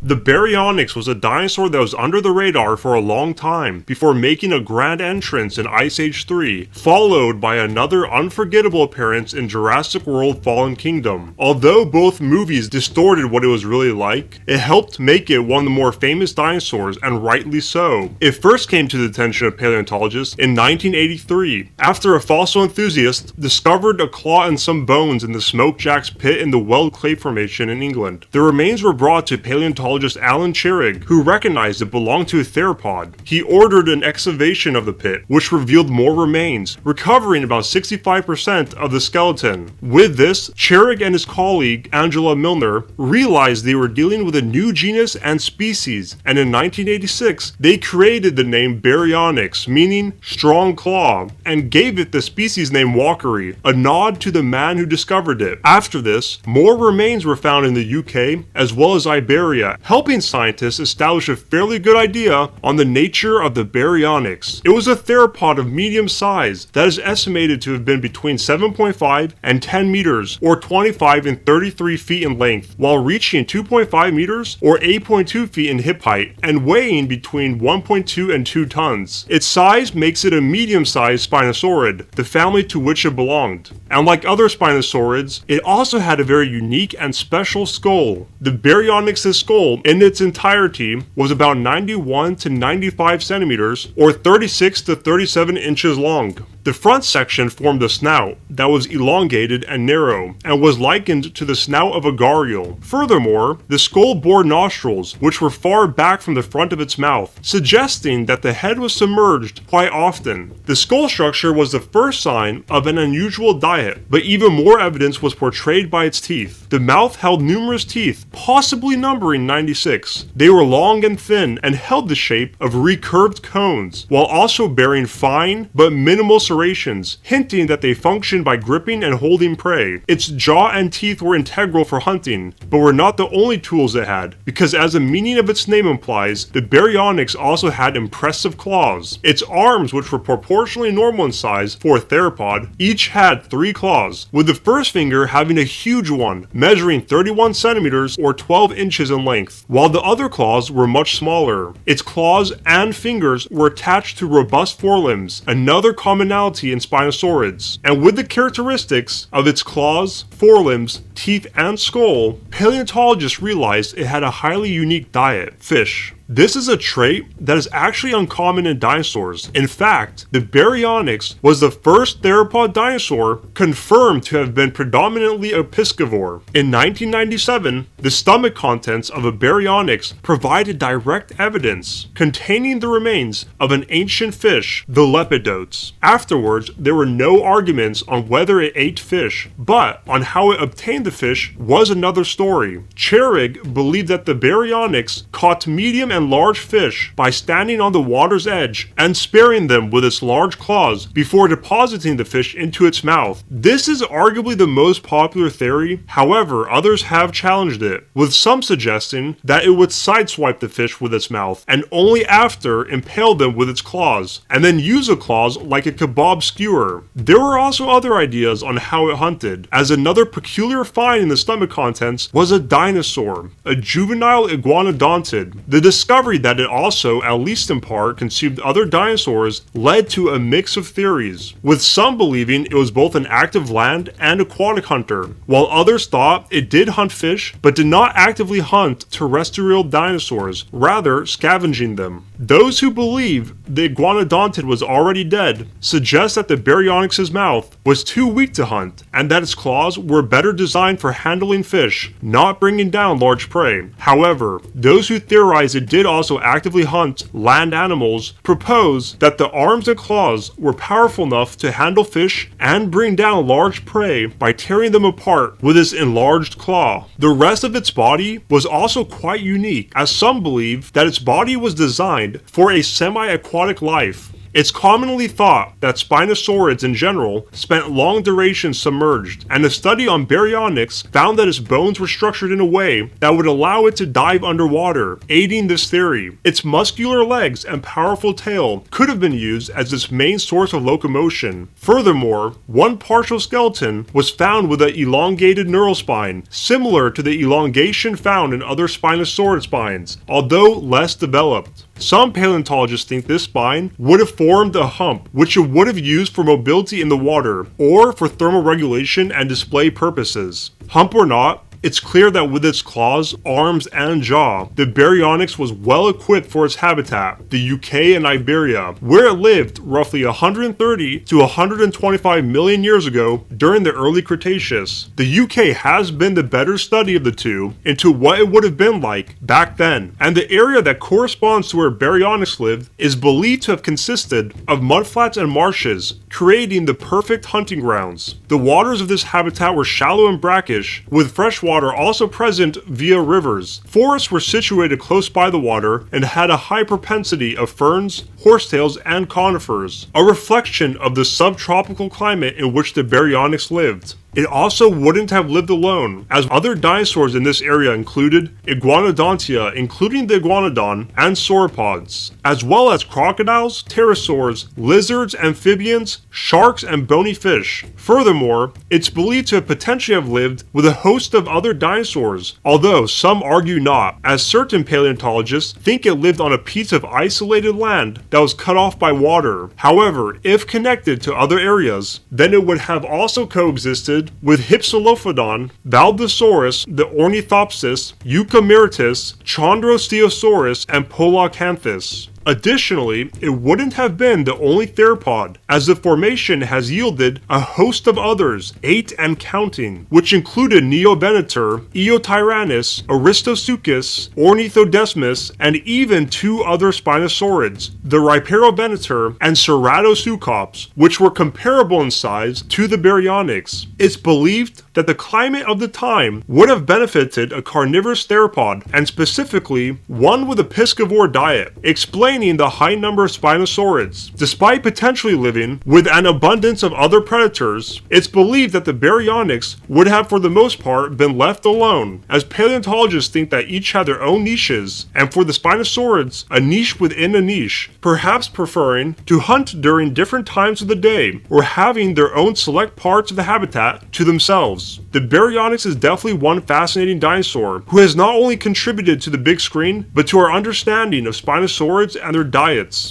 The Baryonyx was a dinosaur that was under the radar for a long time before making a grand entrance in Ice Age 3, followed by another unforgettable appearance in Jurassic World Fallen Kingdom. Although both movies distorted what it was really like, it helped make it one of the more famous dinosaurs, and rightly so. It first came to the attention of paleontologists in 1983, after a fossil enthusiast discovered a claw and some bones in the Smokejack's pit in the Weld Clay Formation in England. The remains were brought to paleontologist Alan Cherig, who recognized it belonged to a theropod. He ordered an excavation of the pit, which revealed more remains, recovering about 65% of the skeleton. With this, Cherig and his colleague Angela Milner realized they were dealing with a new genus and species, and in 1986, they created the name Baryonyx, meaning strong claw, and gave it the species name Walkery, a nod to the man who discovered it. After this, more remains were found in the UK, as well as Iberia, helping scientists establish a fairly good idea on the nature of the Baryonyx. It was a theropod of medium size that is estimated to have been between 7.5 and 10 meters, or 25 and 33 feet in length, while reaching 2.5 meters, or 8.2 feet in hip height, and weighing between 1.2 and 2 tons. Its size makes it a medium-sized spinosaurid, the family to which it belonged. And like other spinosaurids, it also had a very unique and special skull. The Baryonyx's skull in its entirety was about 91 to 95 centimeters, or 36 to 37 inches long. The front section formed a snout that was elongated and narrow, and was likened to the snout of a gharial. Furthermore, the skull bore nostrils, which were far back from the front of its mouth, suggesting that the head was submerged quite often. The skull structure was the first sign of an unusual diet, but even more evidence was portrayed by its teeth. The mouth held numerous teeth, possibly numbering 96. They were long and thin and held the shape of recurved cones, while also bearing fine but minimal serrations, hinting that they functioned by gripping and holding prey. Its jaw and teeth were integral for hunting, but were not the only tools it had, because as the meaning of its name implies, the Baryonyx also had impressive claws. Its arms, which were proportionally normal in size for a theropod, each had 3 claws, with the first finger having a huge one, measuring 31 centimeters or 12 inches in length, while the other claws were much smaller. Its claws and fingers were attached to robust forelimbs, another commonality in spinosaurids. And with the characteristics of its claws, forelimbs, teeth, and skull, paleontologists realized it had a highly unique diet: fish. This is a trait that is actually uncommon in dinosaurs. In fact, the Baryonyx was the first theropod dinosaur confirmed to have been predominantly a piscivore. In 1997, the stomach contents of a Baryonyx provided direct evidence containing the remains of an ancient fish, the lepidotes. Afterwards, there were no arguments on whether it ate fish, but on how it obtained the fish was another story. Cherig believed that the Baryonyx caught medium and large fish by standing on the water's edge and spearing them with its large claws before depositing the fish into its mouth. This is arguably the most popular theory, however, others have challenged it, with some suggesting that it would sideswipe the fish with its mouth and only after impale them with its claws, and then use the claws like a kebab skewer. There were also other ideas on how it hunted, as another peculiar find in the stomach contents was a dinosaur, a juvenile iguanodontid. The discovery that it also, at least in part, conceived other dinosaurs led to a mix of theories, with some believing it was both an active land and aquatic hunter, while others thought it did hunt fish but did not actively hunt terrestrial dinosaurs, rather scavenging them. Those who believe the iguanodontid was already dead suggest that the Baryonyx's mouth was too weak to hunt, and that its claws were better designed for handling fish, not bringing down large prey. However, those who theorize it did also actively hunt land animals propose that the arms and claws were powerful enough to handle fish and bring down large prey by tearing them apart with its enlarged claw. The rest of its body was also quite unique, as some believe that its body was designed for a semi-aquatic life. It's commonly thought that Spinosaurids in general spent long durations submerged, and a study on Baryonyx found that its bones were structured in a way that would allow it to dive underwater, aiding this theory. Its muscular legs and powerful tail could have been used as its main source of locomotion. Furthermore, one partial skeleton was found with an elongated neural spine, similar to the elongation found in other Spinosaurid spines, although less developed. Some paleontologists think this spine would have formed a hump, which it would have used for mobility in the water, or for thermal regulation and display purposes. Hump or not, it's clear that with its claws, arms, and jaw, the Baryonyx was well equipped for its habitat, the UK and Iberia, where it lived roughly 130 to 125 million years ago during the early Cretaceous. The UK has been the better study of the two into what it would have been like back then, and the area that corresponds to where Baryonyx lived is believed to have consisted of mudflats and marshes, creating the perfect hunting grounds. The waters of this habitat were shallow and brackish, with fresh water also present via rivers. Forests were situated close by the water and had a high propensity of ferns, horsetails, and conifers, a reflection of the subtropical climate in which the Baryonyx lived. It also wouldn't have lived alone, as other dinosaurs in this area included Iguanodontia, including the iguanodon, and sauropods, as well as crocodiles, pterosaurs, lizards, amphibians, sharks, and bony fish. Furthermore, it's believed to have potentially have lived with a host of other dinosaurs, although some argue not, as certain paleontologists think it lived on a piece of isolated land that was cut off by water. However, if connected to other areas, then it would have also coexisted with Hypsilophodon, Valdosaurus, the Ornithopsis, Euchomeritis, Chondrosteosaurus, and Polacanthus. Additionally, it wouldn't have been the only theropod, as the formation has yielded a host of others, 8 and counting, which included Neovenator, Eotyrannus, Aristosuchus, Ornithodesmus, and even 2 other Spinosaurids, the Rhiperovenator and Ceratoseucops, which were comparable in size to the Baryonyx. It's believed that the climate of the time would have benefited a carnivorous theropod, and specifically one with a piscivore diet, explaining the high number of Spinosaurids. Despite potentially living with an abundance of other predators, it's believed that the Baryonyx would have for the most part been left alone, as paleontologists think that each had their own niches, and for the Spinosaurids, a niche within a niche, perhaps preferring to hunt during different times of the day, or having their own select parts of the habitat to themselves. The Baryonyx is definitely one fascinating dinosaur who has not only contributed to the big screen, but to our understanding of Spinosaurids and their diets.